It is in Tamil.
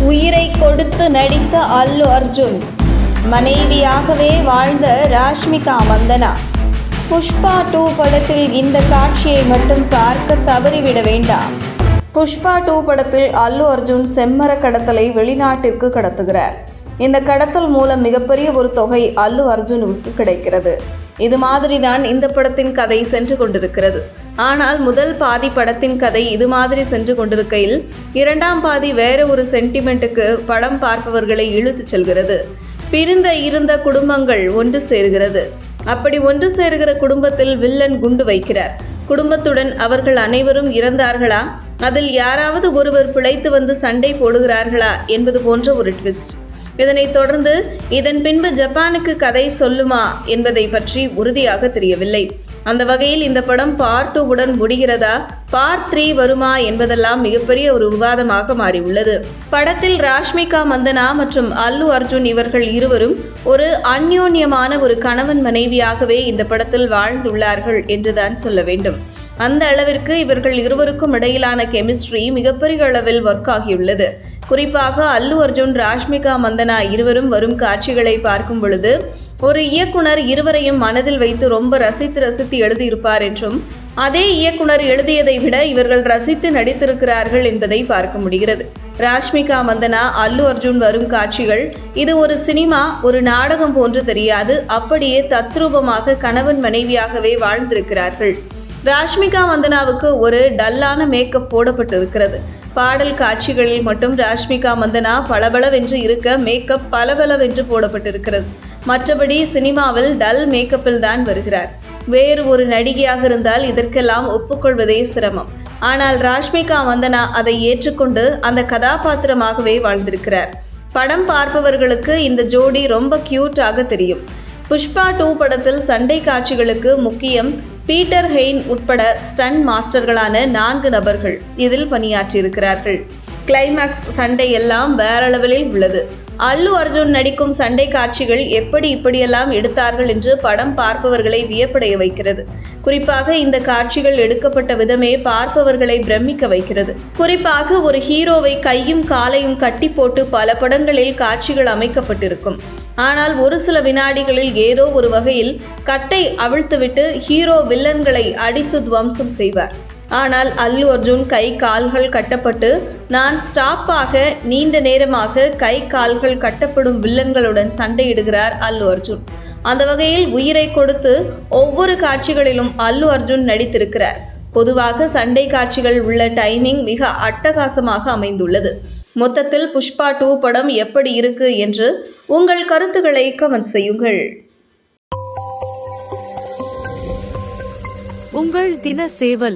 உயிரை கொடுத்து நடித்த அல்லு அர்ஜுன், மனைவியாகவே வாழ்ந்த ராஷ்மிகா மந்தனா. புஷ்பா 2 படத்தில் இந்த காட்சியை மட்டும் பார்க்க தவறிவிட வேண்டாம். புஷ்பா 2 படத்தில் அல்லு அர்ஜுன் செம்மர கடத்தலை வெளிநாட்டிற்கு கடத்துகிறார். இந்த கடத்தல் மூலம் மிகப்பெரிய ஒரு தொகை அல்லு அர்ஜுனுக்கு கிடைக்கிறது. இது மாதிரிதான் இந்த படத்தின் கதை சென்று கொண்டிருக்கிறது. ஆனால் முதல் பாதி படத்தின் கதை இது மாதிரி சென்று கொண்டிருக்கையில் இரண்டாம் பாதி வேற ஒரு சென்டிமெண்ட்டுக்கு படம் பார்ப்பவர்களை இழுத்து செல்கிறது. பிரிந்த இருந்த குடும்பங்கள் ஒன்று சேர்கிறது. அப்படி ஒன்று சேருகிற குடும்பத்தில் வில்லன் குண்டு வைக்கிறார். குடும்பத்துடன் அவர்கள் அனைவரும் இறந்தார்களா, அதில் யாராவது ஒருவர் பிழைத்து வந்து சண்டை போடுகிறார்களா என்பது போன்ற ஒரு ட்விஸ்ட். இதனைத் தொடர்ந்து இதன் பின்பு ஜப்பானுக்கு கதை சொல்லுமா என்பதை பற்றி உறுதியாக தெரியவில்லை. அந்த வகையில் இந்த படம் பார்ட் 2 உடன் முடிகிறதா, பார்ட் 3 வருமா என்பதெல்லாம் மிகப்பெரிய ஒரு விவாதமாக மாறியுள்ளது. படத்தில் ராஷ்மிகா மந்தனா மற்றும் அல்லு அர்ஜுன் இவர்கள் இருவரும் ஒரு அந்யோன்யமான ஒரு கணவன் மனைவியாகவே இந்த படத்தில் வாழ்ந்துள்ளார்கள் என்றுதான் சொல்ல வேண்டும். அந்த அளவிற்கு இவர்கள் இருவருக்கும் இடையிலான கெமிஸ்ட்ரி மிகப்பெரிய அளவில் ஒர்க் ஆகியுள்ளது. குறிப்பாக அல்லு அர்ஜுன், ராஷ்மிகா மந்தனா இருவரும் வரும் காட்சிகளை பார்க்கும் பொழுது ஒரு இயக்குனர் இருவரையும் மனதில் வைத்து ரொம்ப ரசித்து எழுதியிருப்பார் என்றும், அதே இயக்குனர் எழுதியதை விட இவர்கள் ரசித்து நடித்திருக்கிறார்கள் என்பதை பார்க்க முடிகிறது. ராஷ்மிகா மந்தனா, அல்லு அர்ஜுன் வரும் காட்சிகள் இது ஒரு சினிமா, ஒரு நாடகம் போன்று தெரியாது. அப்படியே தத்ரூபமாக கணவன் மனைவியாகவே வாழ்ந்திருக்கிறார்கள். ராஷ்மிகா மந்தனாவுக்கு ஒரு டல்லான மேக்கப் போடப்பட்டிருக்கிறது. பாடல் காட்சிகளில் மட்டும் ராஷ்மிகா மந்தனா பளபளவென்று இருக்க மேக்கப் பளபளவென்று போடப்பட்டிருக்கிறது. மற்றபடி சினிமாவில் டல் மேக்கப்பில் தான் வருகிறார். வேறு ஒரு நடிகையாக இருந்தால் இதற்கெல்லாம் ஒப்புக்கொள்வதே சிரமம். ஆனால் ராஷ்மிகா மந்தனா அதை ஏற்றுக்கொண்டு அந்த கதாபாத்திரமாகவே வாழ்ந்திருக்கிறார். படம் பார்ப்பவர்களுக்கு இந்த ஜோடி ரொம்ப கியூட்டாக தெரியும். புஷ்பா 2 படத்தில் சண்டை காட்சிகளுக்கு முக்கியம் பீட்டர் ஹெயின் உட்பட ஸ்டன் மாஸ்டர்களான 4 நபர்கள் இதில் பணியாற்றியிருக்கிறார்கள். கிளைமேக்ஸ் சண்டை எல்லாம் வேற லெவலில் உள்ளது. அல்லு அர்ஜுன் நடிக்கும் சண்டை காட்சிகள் இப்படியெல்லாம் எடுத்தார்கள் என்று படம் பார்ப்பவர்களை வியப்படைய வைக்கிறது. குறிப்பாக இந்த காட்சிகள் எடுக்கப்பட்ட விதமே பார்ப்பவர்களை பிரமிக்க வைக்கிறது. குறிப்பாக ஒரு ஹீரோவை கையும் காலையும் கட்டி போட்டு பல படங்களில் காட்சிகள் அமைக்கப்பட்டிருக்கும். ஆனால் ஒரு சில வினாடிகளில் ஏதோ ஒரு வகையில் கட்டை அவிழ்த்துவிட்டு ஹீரோ வில்லன்களை அடித்து துவம்சம் செய்வார். ஆனால் அல்லு அர்ஜுன் கை கால்கள் கட்டப்பட்டு நான் ஸ்டாப்பாக நீண்ட நேரமாக கை கால்கள் கட்டப்படும் வில்லன்களுடன் சண்டையிடுகிறார் அல்லு அர்ஜுன். அந்த வகையில் உயிரை கொடுத்து ஒவ்வொரு காட்சிகளிலும் அல்லு அர்ஜுன் நடித்திருக்கிறார். பொதுவாக சண்டை காட்சிகள் உள்ள டைமிங் மிக அட்டகாசமாக அமைந்துள்ளது. மொத்தத்தில் புஷ்பா 2 படம் எப்படி இருக்கு என்று உங்கள் கருத்துக்களை கமெண்ட் செய்யுங்கள். உங்கள் தின சேவல்.